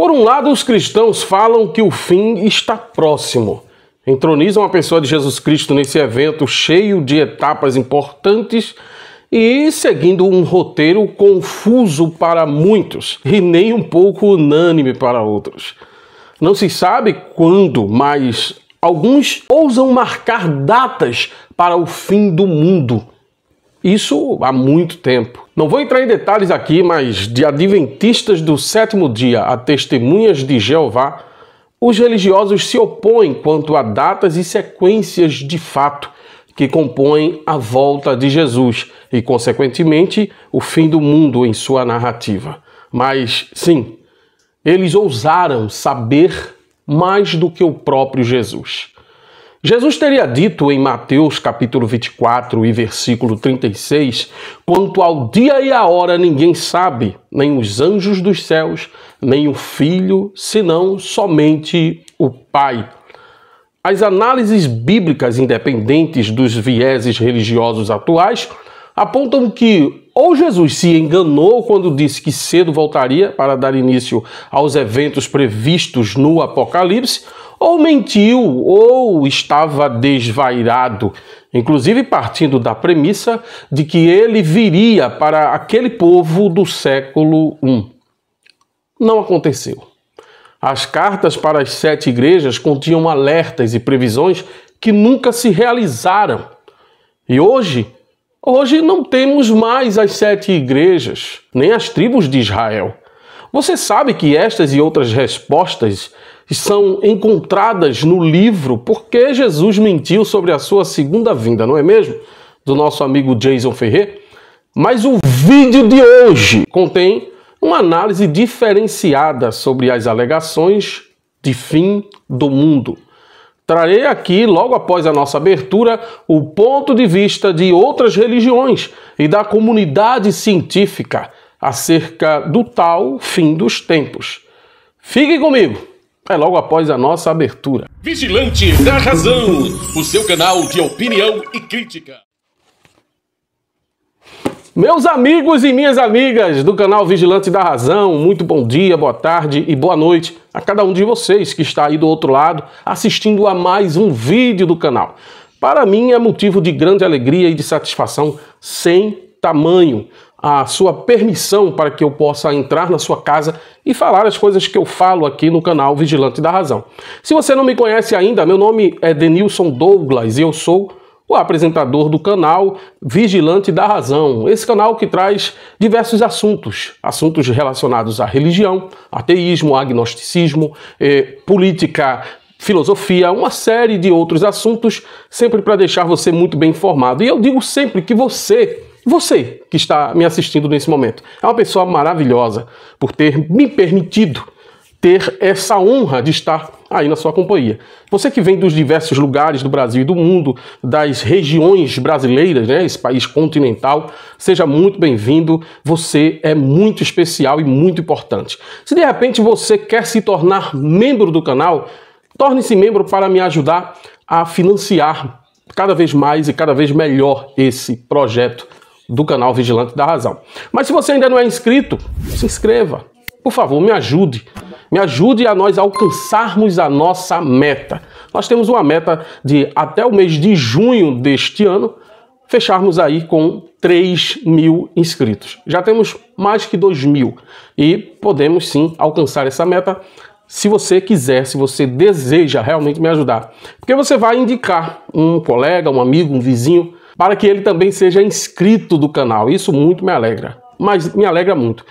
Por um lado, os cristãos falam que o fim está próximo. Entronizam a pessoa de Jesus Cristo nesse evento cheio de etapas importantes e seguindo um roteiro confuso para muitos e nem um pouco unânime para outros. Não se sabe quando, mas alguns ousam marcar datas para o fim do mundo. Isso há muito tempo. Não vou entrar em detalhes aqui, mas de adventistas do sétimo dia a testemunhas de Jeová, os religiosos se opõem quanto a datas e sequências de fato que compõem a volta de Jesus e, consequentemente, o fim do mundo em sua narrativa. Mas, sim, eles ousaram saber mais do que o próprio Jesus. Jesus teria dito em Mateus capítulo 24 e versículo 36, quanto ao dia e a hora ninguém sabe, nem os anjos dos céus, nem o Filho, senão somente o Pai. As análises bíblicas independentes dos vieses religiosos atuais apontam que ou Jesus se enganou quando disse que cedo voltaria para dar início aos eventos previstos no Apocalipse, ou mentiu, ou estava desvairado, inclusive partindo da premissa de que ele viria para aquele povo do século I. Não aconteceu. As cartas para as 7 igrejas continham alertas e previsões que nunca se realizaram. E hoje não temos mais as 7 igrejas, nem as tribos de Israel. Você sabe que estas e outras respostas são encontradas no livro Porque Jesus Mentiu sobre a Sua Segunda Vinda, não é mesmo? Do nosso amigo Jason Ferrer. Mas o vídeo de hoje contém uma análise diferenciada sobre as alegações de fim do mundo. Trarei aqui, logo após a nossa abertura, o ponto de vista de outras religiões e da comunidade científica acerca do tal fim dos tempos. Fique comigo! É logo após a nossa abertura. Vigilante da Razão, o seu canal de opinião e crítica. Meus amigos e minhas amigas do canal Vigilante da Razão, muito bom dia, boa tarde e boa noite a cada um de vocês que está aí do outro lado assistindo a mais um vídeo do canal. Para mim é motivo de grande alegria e de satisfação sem tamanho a sua permissão para que eu possa entrar na sua casa e falar as coisas que eu falo aqui no canal Vigilante da Razão. Se você não me conhece ainda, meu nome é Denilson Douglas e eu sou o apresentador do canal Vigilante da Razão. Esse canal que traz diversos assuntos relacionados à religião, ateísmo, agnosticismo, política, filosofia, uma série de outros assuntos, sempre para deixar você muito bem informado. E eu digo sempre que você que está me assistindo nesse momento, é uma pessoa maravilhosa por ter me permitido ter essa honra de estar aí na sua companhia. Você que vem dos diversos lugares do Brasil e do mundo, das regiões brasileiras, né, esse país continental, seja muito bem-vindo. Você é muito especial e muito importante. Se de repente você quer se tornar membro do canal, torne-se membro para me ajudar a financiar cada vez mais e cada vez melhor esse projeto do canal Vigilante da Razão. Mas se você ainda não é inscrito, se inscreva. Por favor, me ajude. Me ajude a nós alcançarmos a nossa meta. Nós temos uma meta de, até o mês de junho deste ano, fecharmos aí com 3.000 inscritos. Já temos mais que 2.000 e podemos sim alcançar essa meta se você quiser, se você deseja realmente me ajudar. Porque você vai indicar um colega, um amigo, um vizinho, para que ele também seja inscrito do canal. Isso muito me alegra, mas me alegra muito.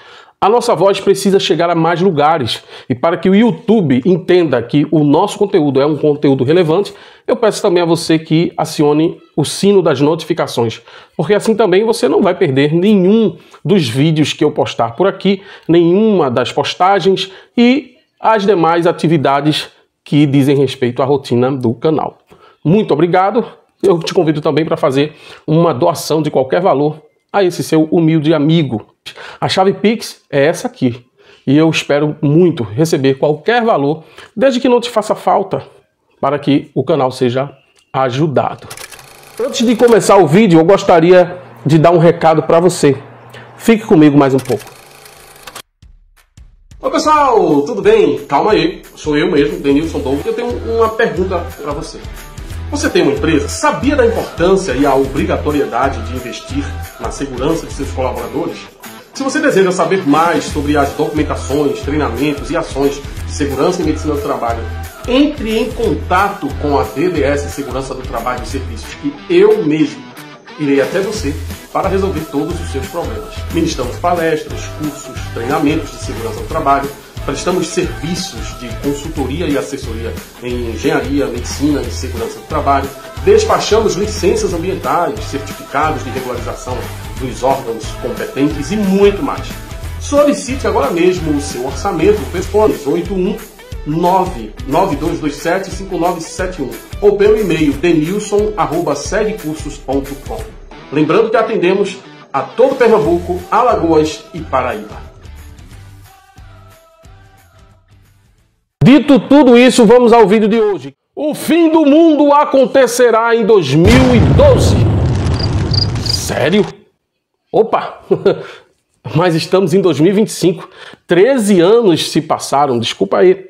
A nossa voz precisa chegar a mais lugares e para que o YouTube entenda que o nosso conteúdo é um conteúdo relevante, eu peço também a você que acione o sino das notificações, porque assim também você não vai perder nenhum dos vídeos que eu postar por aqui, nenhuma das postagens e as demais atividades que dizem respeito à rotina do canal. Muito obrigado. Eu te convido também para fazer uma doação de qualquer valor a esse seu humilde amigo. A chave Pix é essa aqui. E eu espero muito receber qualquer valor, desde que não te faça falta, para que o canal seja ajudado. Antes de começar o vídeo, eu gostaria de dar um recado para você. Fique comigo mais um pouco. Oi pessoal, tudo bem? Calma aí, sou eu mesmo, Denilson Douglas. Eu tenho uma pergunta para você. Você tem uma empresa? Sabia da importância e a obrigatoriedade de investir na segurança de seus colaboradores? Se você deseja saber mais sobre as documentações, treinamentos e ações de segurança e medicina do trabalho, entre em contato com a DDS Segurança do Trabalho e Serviços, que eu mesmo irei até você para resolver todos os seus problemas. Ministramos palestras, cursos, treinamentos de segurança do trabalho, prestamos serviços de consultoria e assessoria em engenharia, medicina e segurança do trabalho, despachamos licenças ambientais, certificados de regularização dos órgãos competentes e muito mais. Solicite agora mesmo o seu orçamento pelo telefone 819-9227-5971 ou pelo e-mail denilson@segcursos.com. Lembrando que atendemos a todo Pernambuco, Alagoas e Paraíba. Dito tudo isso, vamos ao vídeo de hoje. O fim do mundo acontecerá em 2012. Sério? Opa! Mas estamos em 2025. 13 anos se passaram. Desculpa aí.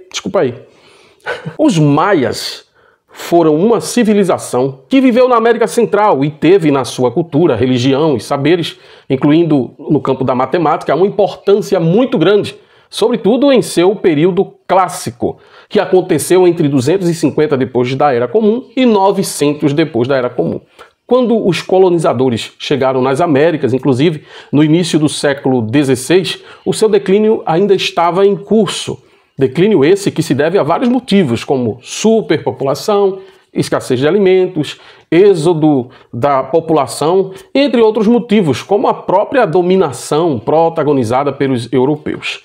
Os maias foram uma civilização que viveu na América Central e teve na sua cultura, religião e saberes, incluindo no campo da matemática, uma importância muito grande, sobretudo em seu período clássico, que aconteceu entre 250 depois da Era Comum e 900 depois da Era Comum. Quando os colonizadores chegaram nas Américas, inclusive no início do século XVI, o seu declínio ainda estava em curso. Declínio esse que se deve a vários motivos, como superpopulação, escassez de alimentos, êxodo da população, entre outros motivos, como a própria dominação protagonizada pelos europeus.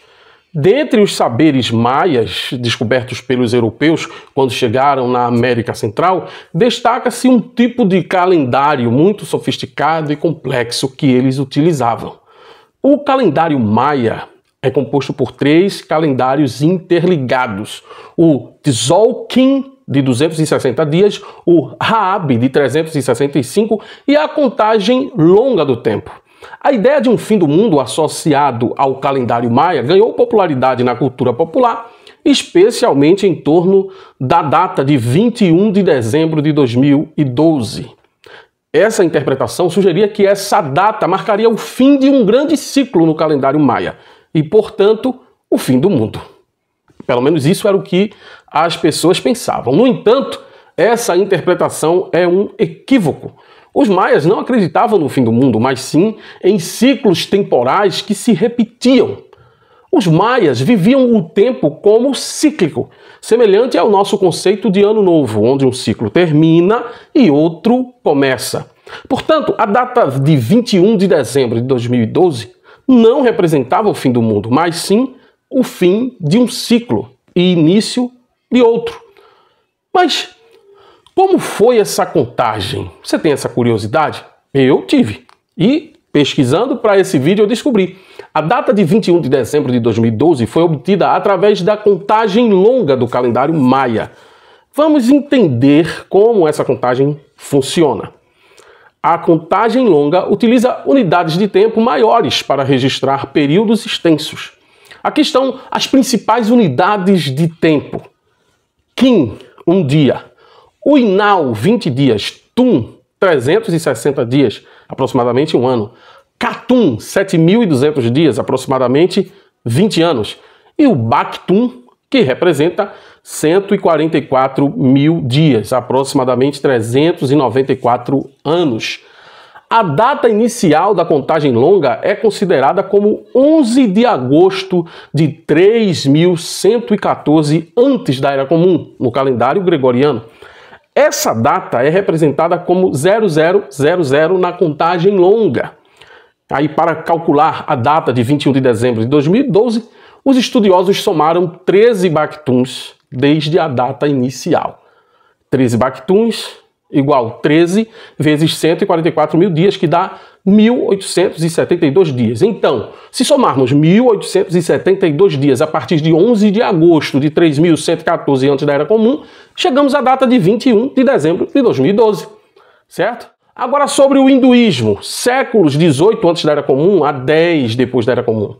Dentre os saberes maias descobertos pelos europeus quando chegaram na América Central, destaca-se um tipo de calendário muito sofisticado e complexo que eles utilizavam. O calendário maia é composto por 3 calendários interligados: o Tzolk'in, de 260 dias, o Raab, de 365, e a contagem longa do tempo. A ideia de um fim do mundo associado ao calendário maia ganhou popularidade na cultura popular, especialmente em torno da data de 21 de dezembro de 2012. Essa interpretação sugeria que essa data marcaria o fim de um grande ciclo no calendário maia e, portanto, o fim do mundo. Pelo menos isso era o que as pessoas pensavam. No entanto, essa interpretação é um equívoco. Os maias não acreditavam no fim do mundo, mas sim em ciclos temporais que se repetiam. Os maias viviam o tempo como cíclico, semelhante ao nosso conceito de ano novo, onde um ciclo termina e outro começa. Portanto, a data de 21 de dezembro de 2012 não representava o fim do mundo, mas sim o fim de um ciclo e início de outro. Mas como foi essa contagem? Você tem essa curiosidade? Eu tive. E pesquisando para esse vídeo eu descobri. A data de 21 de dezembro de 2012 foi obtida através da contagem longa do calendário maia. Vamos entender como essa contagem funciona. A contagem longa utiliza unidades de tempo maiores para registrar períodos extensos. Aqui estão as principais unidades de tempo. Kin, 1 dia. Uinal, 20 dias. Tum, 360 dias, aproximadamente 1 ano. Katum, 7.200 dias, aproximadamente 20 anos. E o Baktum, que representa 144 mil dias, aproximadamente 394 anos. A data inicial da contagem longa é considerada como 11 de agosto de 3114 antes da Era Comum, no calendário gregoriano. Essa data é representada como 0000 na contagem longa. Aí, para calcular a data de 21 de dezembro de 2012, os estudiosos somaram 13 Baktuns desde a data inicial. 13 Baktuns igual 13 vezes 144 mil dias, que dá 1.872 dias. Então, se somarmos 1.872 dias a partir de 11 de agosto de 3.114 antes da Era Comum, chegamos à data de 21 de dezembro de 2012, certo? Agora sobre o hinduísmo, séculos 18 antes da Era Comum a 10 depois da Era Comum.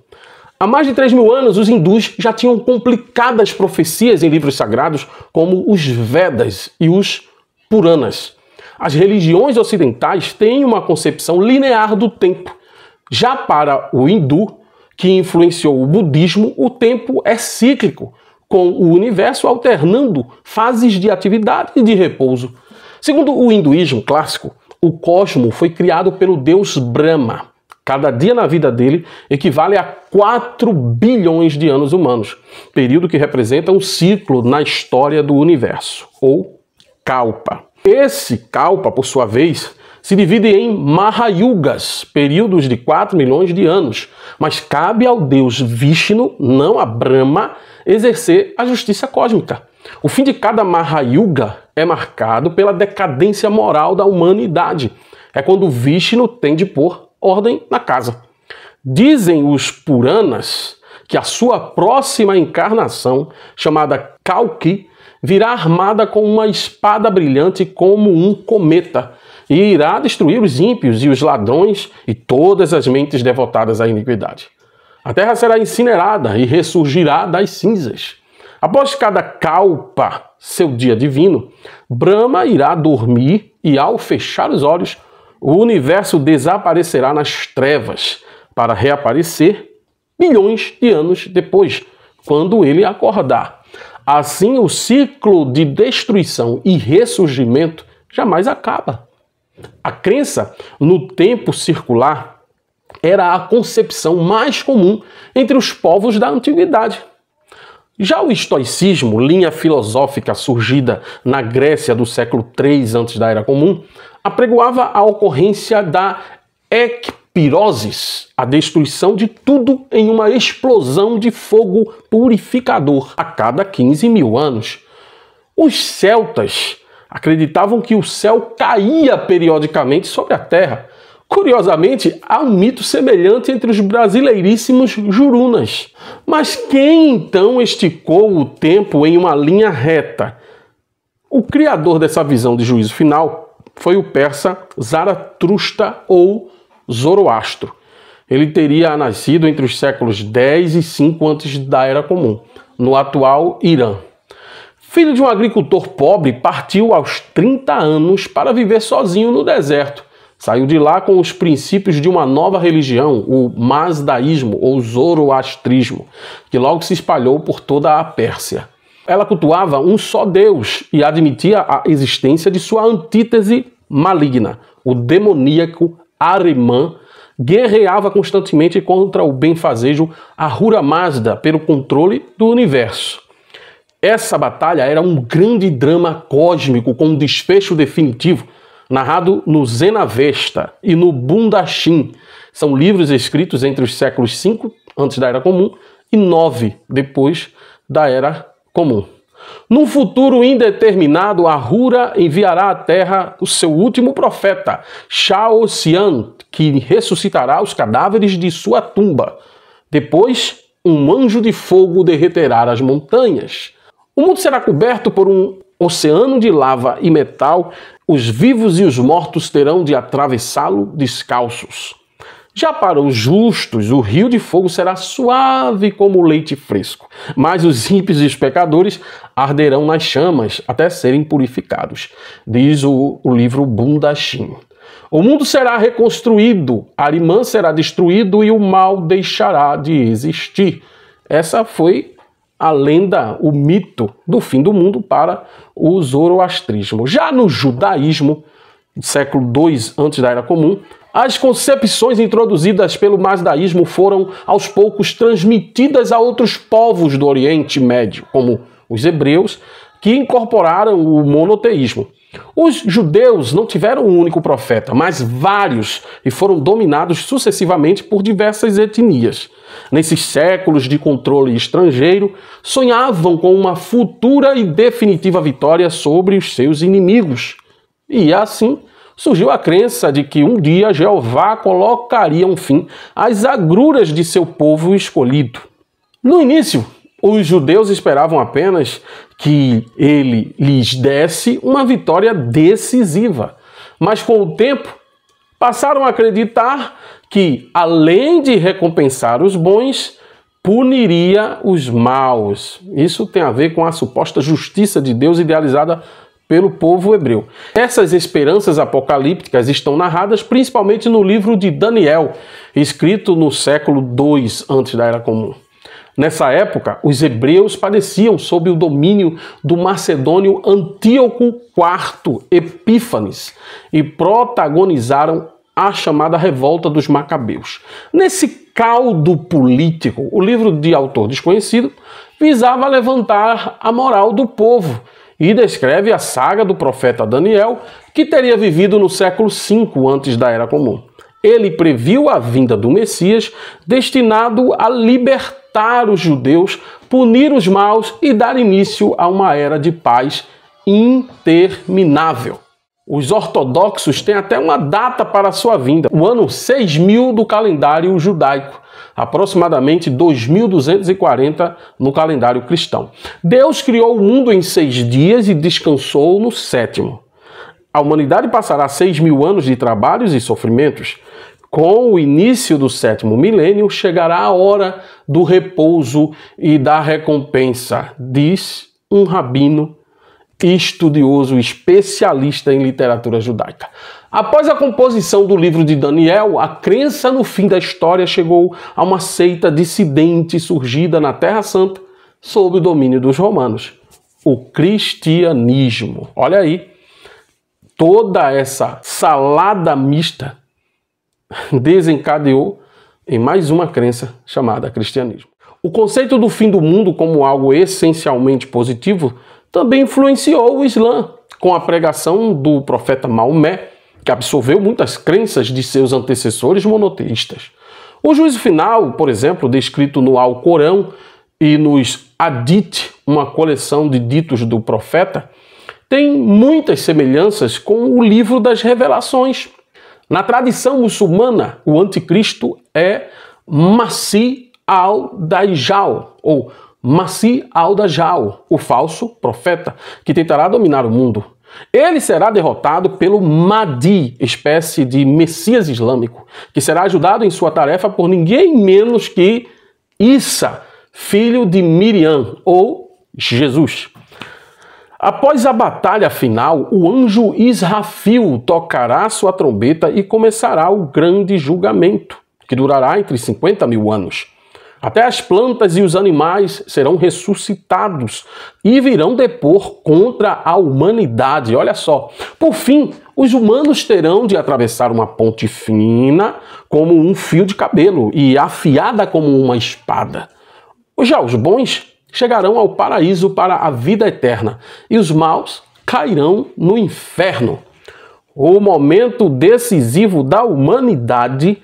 Há mais de 3.000 anos, os hindus já tinham complicadas profecias em livros sagrados, como os Vedas e os Puranas. As religiões ocidentais têm uma concepção linear do tempo. Já para o hindu, que influenciou o budismo, o tempo é cíclico, com o universo alternando fases de atividade e de repouso. Segundo o hinduísmo clássico, o cosmo foi criado pelo deus Brahma. Cada dia na vida dele equivale a 4 bilhões de anos humanos, período que representa um ciclo na história do universo, ou Kalpa. Esse Kalpa, por sua vez, se divide em Mahayugas, períodos de 4 milhões de anos, mas cabe ao deus Vishnu, não a Brahma, exercer a justiça cósmica. O fim de cada Mahayuga é marcado pela decadência moral da humanidade. É quando Vishnu tem de pôr ordem na casa. Dizem os Puranas que a sua próxima encarnação, chamada Kalki, virá armada com uma espada brilhante como um cometa e irá destruir os ímpios e os ladrões e todas as mentes devotadas à iniquidade. A terra será incinerada e ressurgirá das cinzas. Após cada Kalpa, seu dia divino, Brahma irá dormir e, ao fechar os olhos, o universo desaparecerá nas trevas para reaparecer bilhões de anos depois, quando ele acordar. Assim, o ciclo de destruição e ressurgimento jamais acaba. A crença no tempo circular era a concepção mais comum entre os povos da antiguidade. Já o estoicismo, linha filosófica surgida na Grécia do século III antes da Era Comum, apregoava a ocorrência da ekpiroses, a destruição de tudo em uma explosão de fogo purificador a cada 15.000 anos. Os celtas acreditavam que o céu caía periodicamente sobre a terra. Curiosamente, há um mito semelhante entre os brasileiríssimos jurunas. Mas quem então esticou o tempo em uma linha reta? O criador dessa visão de juízo final foi o persa Zaratustra ou Zoroastro. Ele teria nascido entre os séculos 10 e 5 antes da Era Comum, no atual Irã. Filho de um agricultor pobre, partiu aos 30 anos para viver sozinho no deserto. Saiu de lá com os princípios de uma nova religião, o Mazdaísmo ou Zoroastrismo, que logo se espalhou por toda a Pérsia. Ela cultuava um só Deus e admitia a existência de sua antítese maligna, o demoníaco Ahriman. Guerreava constantemente contra o benfazejo Ahura Mazda pelo controle do universo. Essa batalha era um grande drama cósmico com um desfecho definitivo, narrado no Zenavesta e no Bundashin. São livros escritos entre os séculos 5 antes da Era Comum e 9 depois da Era Comum. Num futuro indeterminado, Ahura enviará à Terra o seu último profeta, Shaoxian, que ressuscitará os cadáveres de sua tumba. Depois, um anjo de fogo derreterá as montanhas. O mundo será coberto por um oceano de lava e metal. Os vivos e os mortos terão de atravessá-lo descalços. Já para os justos, o rio de fogo será suave como leite fresco, mas os ímpios e os pecadores arderão nas chamas até serem purificados, diz o livro Bundashin. O mundo será reconstruído, Ahriman será destruído e o mal deixará de existir. Essa foi a lenda, o mito do fim do mundo para o zoroastrismo. Já no judaísmo, século II antes da Era Comum, as concepções introduzidas pelo mazdaísmo foram aos poucos transmitidas a outros povos do Oriente Médio, como os hebreus, que incorporaram o monoteísmo. Os judeus não tiveram um único profeta, mas vários, e foram dominados sucessivamente por diversas etnias. Nesses séculos de controle estrangeiro, sonhavam com uma futura e definitiva vitória sobre os seus inimigos. E assim surgiu a crença de que um dia Jeová colocaria um fim às agruras de seu povo escolhido. No início, os judeus esperavam apenas que ele lhes desse uma vitória decisiva. Mas com o tempo, passaram a acreditar que, além de recompensar os bons, puniria os maus. Isso tem a ver com a suposta justiça de Deus idealizada pelo povo hebreu. Essas esperanças apocalípticas estão narradas principalmente no livro de Daniel, escrito no século II antes da Era Comum. Nessa época, os hebreus padeciam sob o domínio do macedônio Antíoco IV Epífanes e protagonizaram a chamada Revolta dos Macabeus. Nesse caldo político, o livro de autor desconhecido visava levantar a moral do povo e descreve a saga do profeta Daniel, que teria vivido no século V antes da Era Comum. Ele previu a vinda do Messias, destinado a libertar os judeus, punir os maus e dar início a uma era de paz interminável. Os ortodoxos têm até uma data para a sua vinda, o ano 6000 do calendário judaico, aproximadamente 2240 no calendário cristão. Deus criou o mundo em 6 dias e descansou no 7º. A humanidade passará 6.000 anos de trabalhos e sofrimentos. Com o início do 7º milênio, chegará a hora do repouso e da recompensa, diz um rabino estudioso, especialista em literatura judaica. Após a composição do livro de Daniel, a crença no fim da história chegou a uma seita dissidente surgida na Terra Santa sob o domínio dos romanos, o cristianismo. Olha aí, toda essa salada mista desencadeou em mais uma crença chamada cristianismo. O conceito do fim do mundo como algo essencialmente positivo também influenciou o Islã, com a pregação do profeta Maomé, que absorveu muitas crenças de seus antecessores monoteístas. O juízo final, por exemplo, descrito no Alcorão e nos Hadith, uma coleção de ditos do profeta, tem muitas semelhanças com o livro das Revelações. Na tradição muçulmana, o anticristo é Masih al-Dajjal, ou Masih al-Dajjal, o falso profeta, que tentará dominar o mundo. Ele será derrotado pelo Mahdi, espécie de Messias islâmico, que será ajudado em sua tarefa por ninguém menos que Isa, filho de Miriam, ou Jesus. Após a batalha final, o anjo Israfil tocará sua trombeta e começará o grande julgamento, que durará entre 50.000 anos. Até as plantas e os animais serão ressuscitados e virão depor contra a humanidade. Olha só. Por fim, os humanos terão de atravessar uma ponte fina como um fio de cabelo e afiada como uma espada. Já os bons chegarão ao paraíso para a vida eterna e os maus cairão no inferno. O momento decisivo da humanidade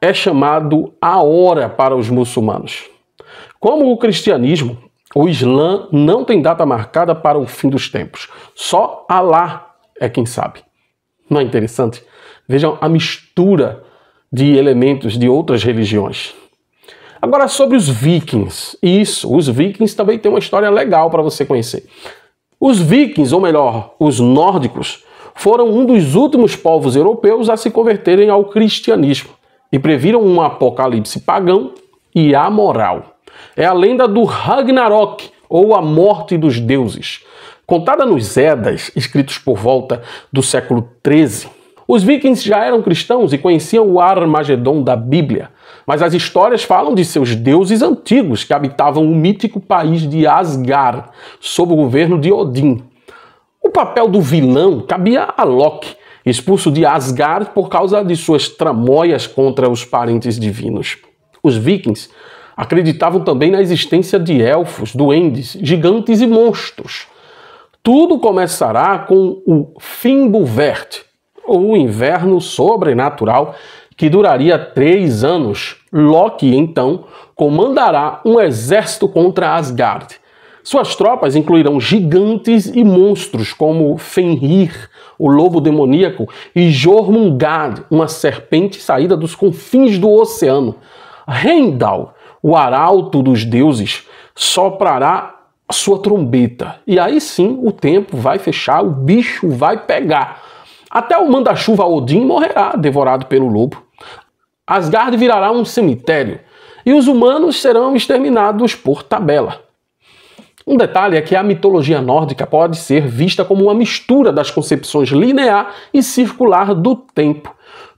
é chamado a hora para os muçulmanos. Como o cristianismo, o Islã não tem data marcada para o fim dos tempos. Só Alá é quem sabe. Não é interessante? Vejam a mistura de elementos de outras religiões. Agora sobre os vikings. Isso, os vikings também têm uma história legal para você conhecer. Os vikings, ou melhor, os nórdicos, foram um dos últimos povos europeus a se converterem ao cristianismo e previram um apocalipse pagão e amoral. É a lenda do Ragnarok, ou a morte dos deuses, contada nos Eddas, escritos por volta do século XIII. Os vikings já eram cristãos e conheciam o Armagedon da Bíblia, mas as histórias falam de seus deuses antigos que habitavam o mítico país de Asgard, sob o governo de Odin. O papel do vilão cabia a Loki, expulso de Asgard por causa de suas tramóias contra os parentes divinos. Os vikings acreditavam também na existência de elfos, duendes, gigantes e monstros. Tudo começará com o Fimbulvert, ou o inverno sobrenatural, que duraria 3 anos. Loki, então, comandará um exército contra Asgard. Suas tropas incluirão gigantes e monstros como Fenrir, o lobo demoníaco, e Jormungand, uma serpente saída dos confins do oceano. Heimdall, o arauto dos deuses, soprará sua trombeta. E aí sim o tempo vai fechar, o bicho vai pegar. Até o manda-chuva Odin morrerá, devorado pelo lobo. Asgard virará um cemitério. e os humanos serão exterminados por tabela. Um detalhe é que a mitologia nórdica pode ser vista como uma mistura das concepções linear e circular do tempo.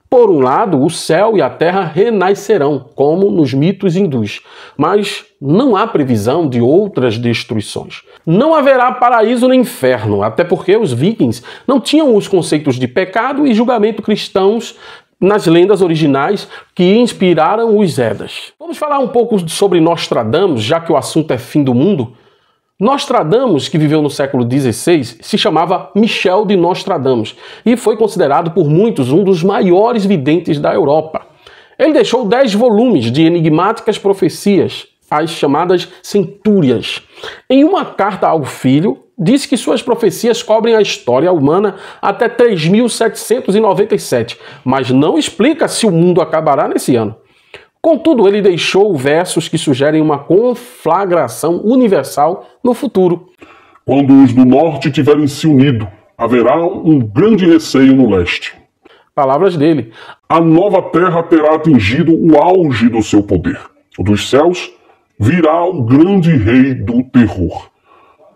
Por um lado, o céu e a terra renascerão, como nos mitos hindus, mas não há previsão de outras destruições. Não haverá paraíso nem inferno, até porque os vikings não tinham os conceitos de pecado e julgamento cristãos nas lendas originais que inspiraram os Eddas. Vamos falar um pouco sobre Nostradamus, já que o assunto é fim do mundo? Nostradamus, que viveu no século XVI, se chamava Michel de Nostradamus e foi considerado por muitos um dos maiores videntes da Europa. Ele deixou 10 volumes de enigmáticas profecias, as chamadas centúrias. Em uma carta ao filho, disse que suas profecias cobrem a história humana até 3797, mas não explica se o mundo acabará nesse ano. Contudo, ele deixou versos que sugerem uma conflagração universal no futuro. Quando os do norte tiverem se unido, haverá um grande receio no leste. Palavras dele. A nova terra terá atingido o auge do seu poder. Dos céus virá o grande rei do terror.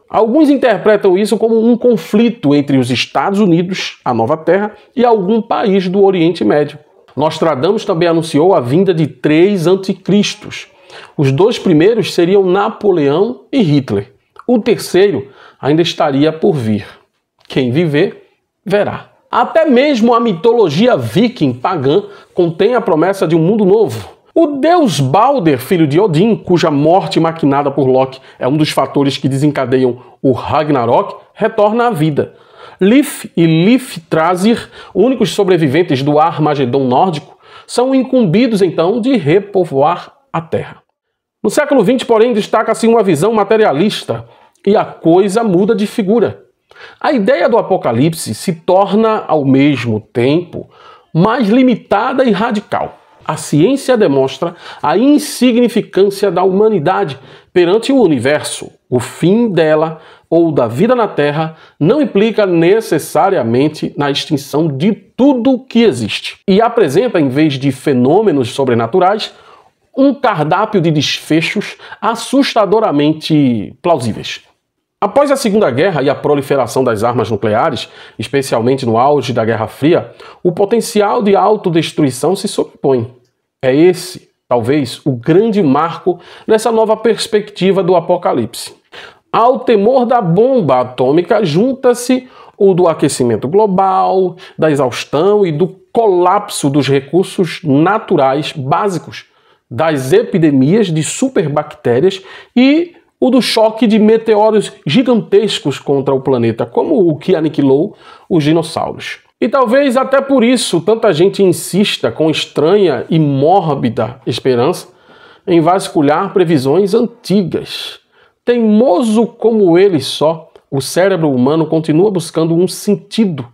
Alguns interpretam isso como um conflito entre os Estados Unidos, a nova terra, e algum país do Oriente Médio. Nostradamus também anunciou a vinda de 3 anticristos. Os 2 primeiros seriam Napoleão e Hitler. O terceiro ainda estaria por vir. Quem viver, verá. Até mesmo a mitologia viking pagã contém a promessa de um mundo novo. O deus Balder, filho de Odin, cuja morte maquinada por Loki é um dos fatores que desencadeiam o Ragnarok, retorna à vida. Lif e Lifthrasir, únicos sobreviventes do Armagedon nórdico, são incumbidos então de repovoar a Terra. No século XX, porém, destaca-se uma visão materialista e a coisa muda de figura. A ideia do apocalipse se torna, ao mesmo tempo, mais limitada e radical. A ciência demonstra a insignificância da humanidade perante o universo. O fim dela ou da vida na Terra não implica necessariamente na extinção de tudo que existe. E apresenta, em vez de fenômenos sobrenaturais, um cardápio de desfechos assustadoramente plausíveis. Após a Segunda Guerra e a proliferação das armas nucleares, especialmente no auge da Guerra Fria, o potencial de autodestruição se sobrepõe. É esse, talvez, o grande marco nessa nova perspectiva do apocalipse. Ao temor da bomba atômica junta-se o do aquecimento global, da exaustão e do colapso dos recursos naturais básicos, das epidemias de superbactérias e o do choque de meteoros gigantescos contra o planeta, como o que aniquilou os dinossauros. E talvez até por isso tanta gente insista com estranha e mórbida esperança em vasculhar previsões antigas. Teimoso como ele só, o cérebro humano continua buscando um sentido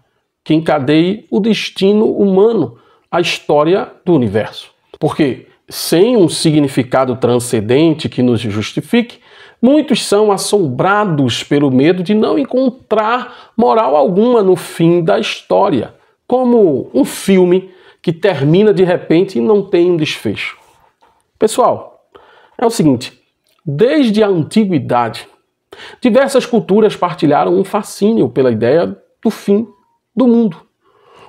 que encadeie o destino humano, a história do universo. Porque, sem um significado transcendente que nos justifique, muitos são assombrados pelo medo de não encontrar moral alguma no fim da história, como um filme que termina de repente e não tem um desfecho. Pessoal, é o seguinte, desde a antiguidade, diversas culturas partilharam um fascínio pela ideia do fim do mundo.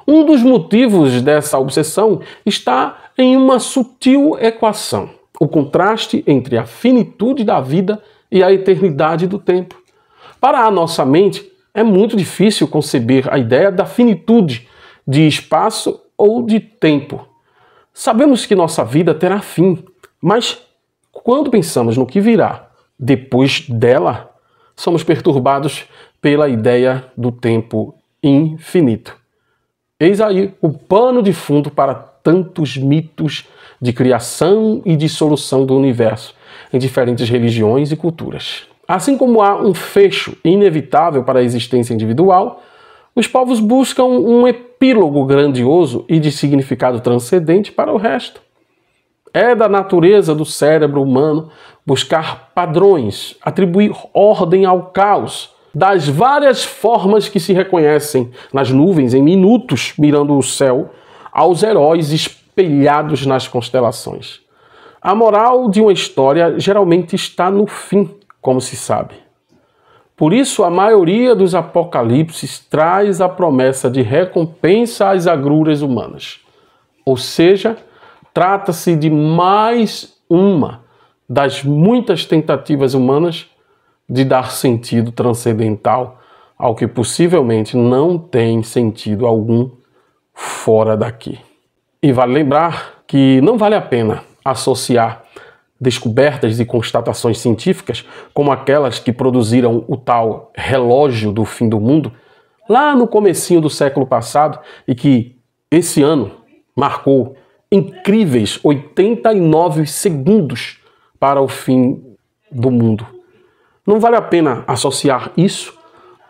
Um dos motivos dessa obsessão está em uma sutil equação, o contraste entre a finitude da vida e a eternidade do tempo. Para a nossa mente, é muito difícil conceber a ideia da finitude de espaço ou de tempo. Sabemos que nossa vida terá fim, mas quando pensamos no que virá depois dela, somos perturbados pela ideia do tempo infinito. Eis aí o pano de fundo para tantos mitos de criação e dissolução do universo em diferentes religiões e culturas. Assim como há um fecho inevitável para a existência individual, os povos buscam um epílogo grandioso e de significado transcendente para o resto. É da natureza do cérebro humano buscar padrões, atribuir ordem ao caos, das várias formas que se reconhecem nas nuvens em minutos mirando o céu, aos heróis espelhados nas constelações. A moral de uma história geralmente está no fim, como se sabe. Por isso, a maioria dos apocalipses traz a promessa de recompensa às agruras humanas. Ou seja, trata-se de mais uma das muitas tentativas humanas de dar sentido transcendental ao que possivelmente não tem sentido algum fora daqui. E vale lembrar que não vale a pena associar descobertas e constatações científicas, como aquelas que produziram o tal relógio do fim do mundo, lá no comecinho do século passado, e que esse ano marcou incríveis 89 segundos para o fim do mundo. Não vale a pena associar isso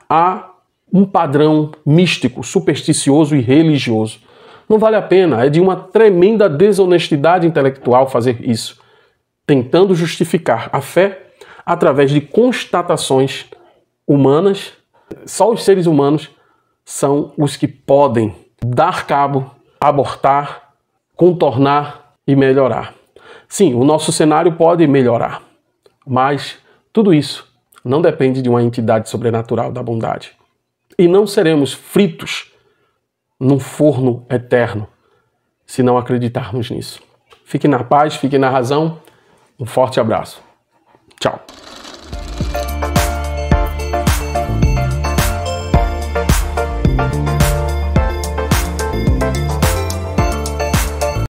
a um padrão místico, supersticioso e religioso. Não vale a pena, é de uma tremenda desonestidade intelectual fazer isso, tentando justificar a fé através de constatações humanas. Só os seres humanos são os que podem dar cabo, abortar, contornar e melhorar. Sim, o nosso cenário pode melhorar, mas tudo isso não depende de uma entidade sobrenatural da bondade. E não seremos fritos num forno eterno se não acreditarmos nisso. Fique na paz, fique na razão. Um forte abraço. Tchau.